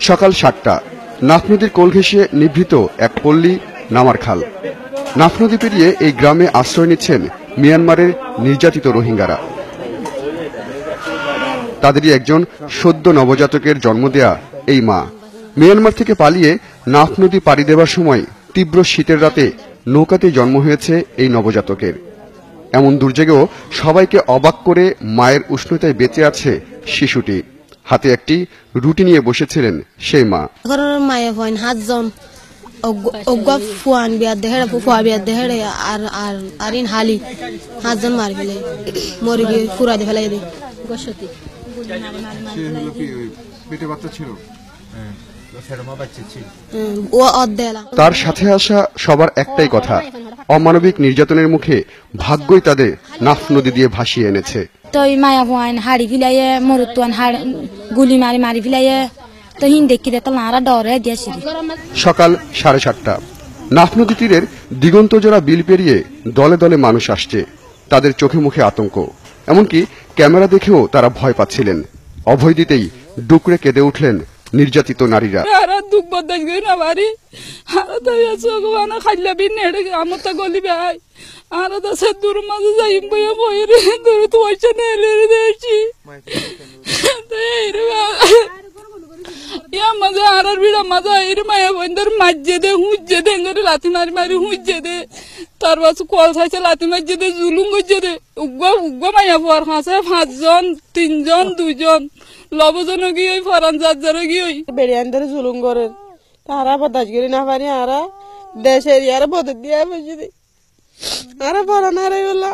সকাল 7টা নাফ নদীর কোল ঘেঁষে নিভৃত এক পল্লী নামার খাল। নাফ নদী পেরিয়ে এই গ্রামে আশ্রয় নিচ্ছেন মিয়ানমারের নির্যাতিত রোহিঙ্গারা। তাদেরই একজন সদ্য নবজাতকের জন্ম দেয়া এই মা। মিয়ানমার থেকে পালিয়ে নাফ নদী পাড়ি দেওয়ার সময় তীব্র শীতের রাতে নৌকাতে জন্ম হয়েছে এই নবজাতকের। এমন দুর্যোগেও সবাইকে অবাক করে মায়ের উষ্ণতায় বেঁচে আছে শিশুটি। হাতে একটি রুটি নিয়ে বসেছিলেন সেই মা। তার সাথে আসা সবার একটাই কথা, অমানবিক নির্যাতনের মুখে ভাগ্যই তাদের নাফ নদী দিয়ে ভাসিয়ে এনেছে। সকাল 7:30 নাফ নদী তীরের দিগন্তজোড়া বিল পেরিয়ে দলে দলে মানুষ আসছে। তাদের চোখে মুখে আতঙ্ক, এমনকি ক্যামেরা দেখেও তারা ভয় পাচ্ছিলেন। অভয় দিতেই ডুকরে কেঁদে উঠলেন নির্যাতিত নারীরা। তার বাস কল খাইছে লাথি মারছে দে, জুলুম করছে দে, উগ্র মাইয়া পর খাঁচে 5 জন 3 জন 2 জন লবজন গিয়ে ফরান যার গিয়ে বেড়িয়ান ধরে জুলুম করে। তারা বদাস করি না পারি, আরা দেশের ইয়ারা বদল দিয়ে বসে দে, আরা ফরান আরে বলা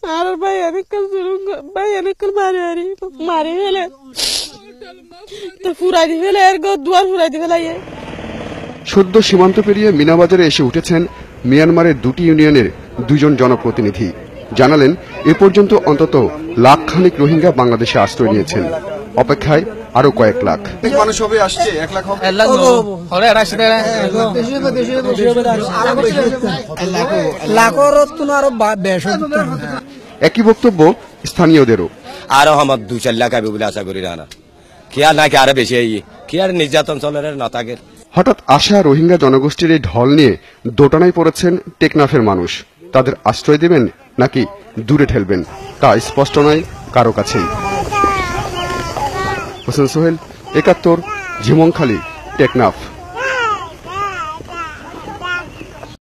আর ভাই অনেককাল জুলুম, ভাই অনেককাল মারি ফেলে তো ফুরাই দি ফেলে, এর দুয়ার ফুরাই দি ফেলাই। সদ্য সীমান্ত পেরিয়ে মিনাবাজারে এসে উঠেছেন মিয়ানমারের 2টি ইউনিয়নের 2 জন জনপ্রতিনিধি। জানালেন এ পর্যন্ত অন্তত লাখখানিক রোহিঙ্গা বাংলাদেশে আশ্রয় নিয়েছেন, অপেক্ষায় আরো কয়েক লাখ মানুষ হবে। আসছে 1 লাখ হবে। একই বক্তব্য স্থানীয়দেরও। আরো আমার 2-4 লাখ হবে বলে আশা করি না, খেয়াল নাকি আরো বেশি কি আর নির্যাতন চলে না থাকে। হঠাৎ আসা রোহিঙ্গা জনগোষ্ঠীর এই ঢল নিয়ে দোটানায় পড়েছেন টেকনাফের মানুষ। তাদের আশ্রয় দেবেন নাকি দূরে ঠেলবেন তা স্পষ্ট নয় কারো কাছেই। হোসেন সোহেল, 71, ঝিমংখালী, টেকনাফ।